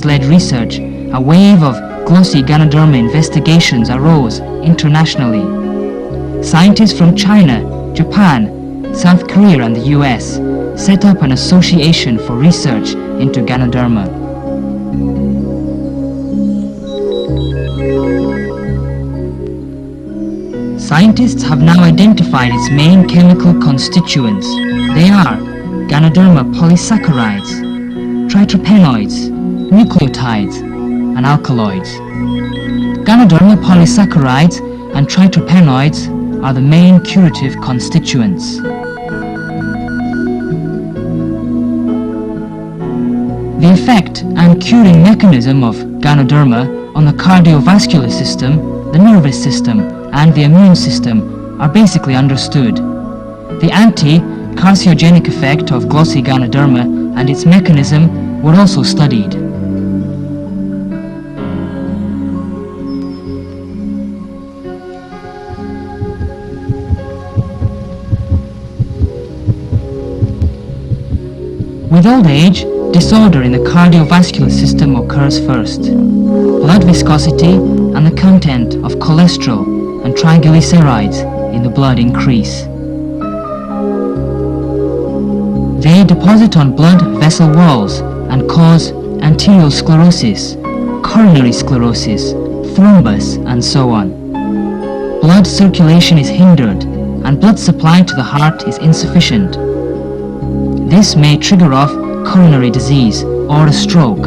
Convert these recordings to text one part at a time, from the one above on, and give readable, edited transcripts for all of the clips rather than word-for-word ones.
led research, a wave of glossy GANODERMA investigations arose internationally. Scientists from China, Japan, South Korea and the US set up an association for research into GANODERMA. Scientists have now identified its main chemical constituents. They are GANODERMA polysaccharides, triterpenoids, nucleotides, and alkaloids. GANODERMA polysaccharides and triterpenoids are the main curative constituents. The effect and curing mechanism of GANODERMA on the cardiovascular system, the nervous system, and the immune system are basically understood. The anti-carcinogenic effect of glossy GANODERMA and its mechanism were also studied. With old age, disorder in the cardiovascular system occurs first. Blood viscosity and the content of cholesterol and triglycerides in the blood increase. They deposit on blood vessel walls and cause arteriosclerosis, coronary sclerosis, thrombus, and so on. Blood circulation is hindered and blood supply to the heart is insufficient. This may trigger off coronary disease or a stroke.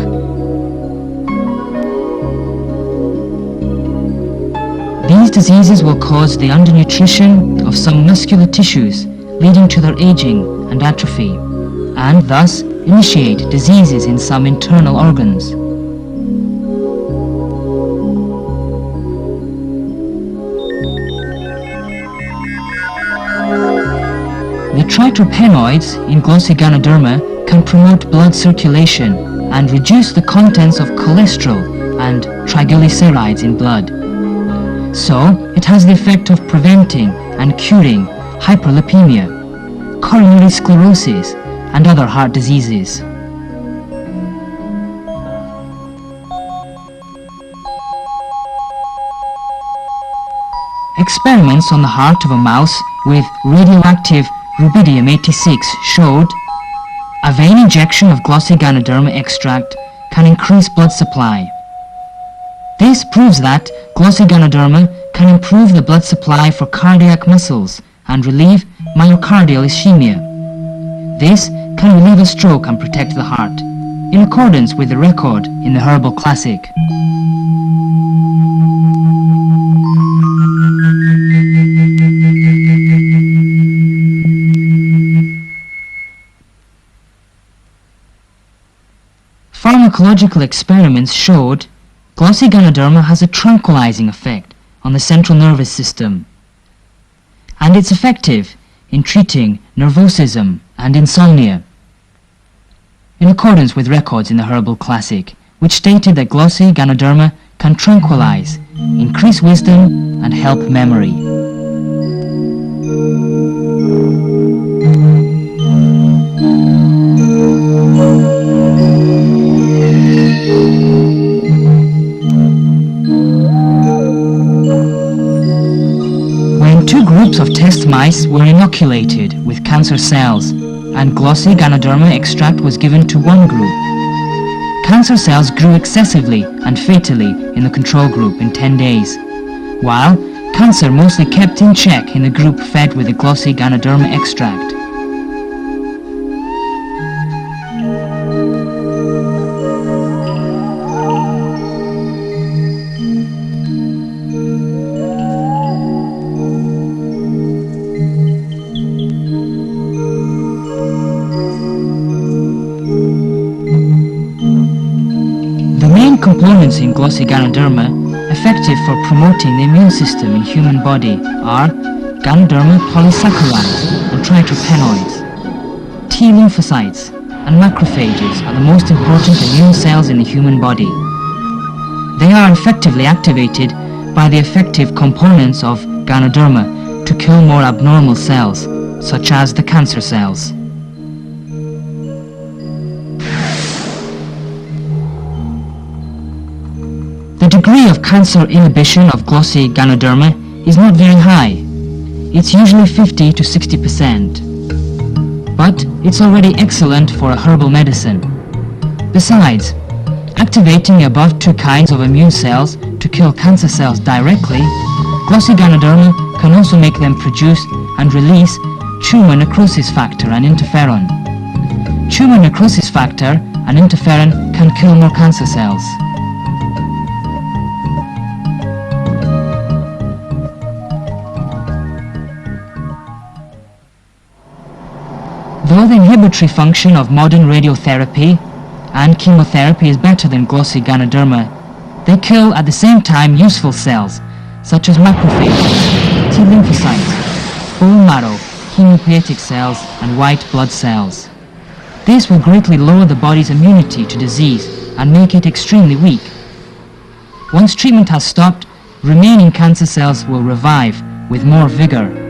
These diseases will cause the undernutrition of some muscular tissues, leading to their aging and atrophy, and thus initiate diseases in some internal organs. The triterpenoids in glossy GANODERMA can promote blood circulation and reduce the contents of cholesterol and triglycerides in blood. So, it has the effect of preventing and curing hyperlipemia, coronary sclerosis, and other heart diseases. Experiments on the heart of a mouse with radioactive rubidium-86 showed a vein injection of glossy GANODERMA extract can increase blood supply. This proves that glossy GANODERMA can improve the blood supply for cardiac muscles and relieve myocardial ischemia. This can relieve a stroke and protect the heart, in accordance with the record in the Herbal Classic. Pharmacological experiments showed glossy GANODERMA has a tranquilizing effect on the central nervous system, and it's effective in treating nervosism and insomnia, in accordance with records in the Herbal Classic, which stated that glossy GANODERMA can tranquilize, increase wisdom, and help memory. Groups of test mice were inoculated with cancer cells, and glossy GANODERMA extract was given to one group. Cancer cells grew excessively and fatally in the control group in 10 days, while cancer mostly kept in check in the group fed with the glossy GANODERMA extract. Components in glossy GANODERMA effective for promoting the immune system in human body are GANODERMA polysaccharides and triterpenoids. T lymphocytes and macrophages are the most important immune cells in the human body. They are effectively activated by the effective components of GANODERMA to kill more abnormal cells, such as the cancer cells. The degree of cancer inhibition of glossy GANODERMA is not very high. It's usually 50 to 60%. But it's already excellent for a herbal medicine. Besides, activating above two kinds of immune cells to kill cancer cells directly, glossy GANODERMA can also make them produce and release tumor necrosis factor and interferon. Tumor necrosis factor and interferon can kill more cancer cells. Though the inhibitory function of modern radiotherapy and chemotherapy is better than glossy GANODERMA, they kill at the same time useful cells such as macrophages, T lymphocytes, bone marrow, hematopoietic cells and white blood cells. This will greatly lower the body's immunity to disease and make it extremely weak. Once treatment has stopped, remaining cancer cells will revive with more vigor.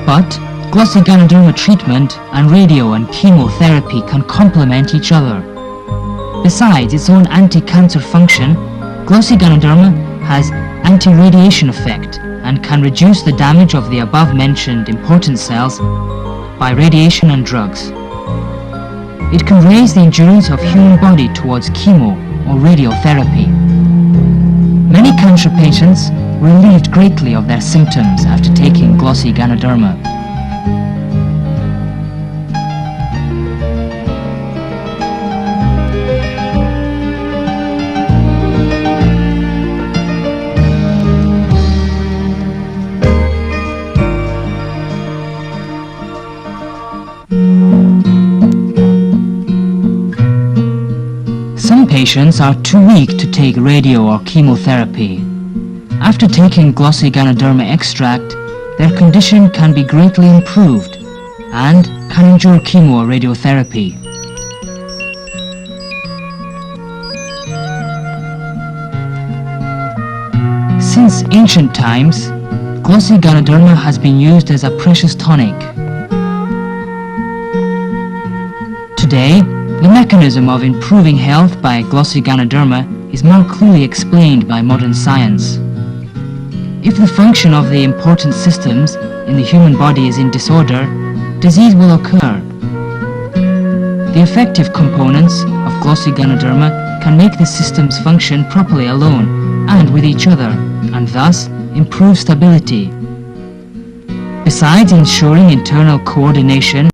But glossy GANODERMA treatment and radio and chemotherapy can complement each other. Besides its own anti-cancer function, glossy GANODERMA has anti-radiation effect and can reduce the damage of the above-mentioned important cells by radiation and drugs. It can raise the endurance of human body towards chemo or radiotherapy. Many cancer patients were relieved greatly of their symptoms after taking glossy GANODERMA. Some patients are too weak to take radio or chemotherapy. After taking glossy GANODERMA extract, their condition can be greatly improved and can endure chemo or radiotherapy. Since ancient times, glossy GANODERMA has been used as a precious tonic. Today, the mechanism of improving health by glossy GANODERMA is more clearly explained by modern science. If the function of the important systems in the human body is in disorder, disease will occur. The effective components of glossy GANODERMA can make the systems function properly alone and with each other, and thus improve stability. Besides ensuring internal coordination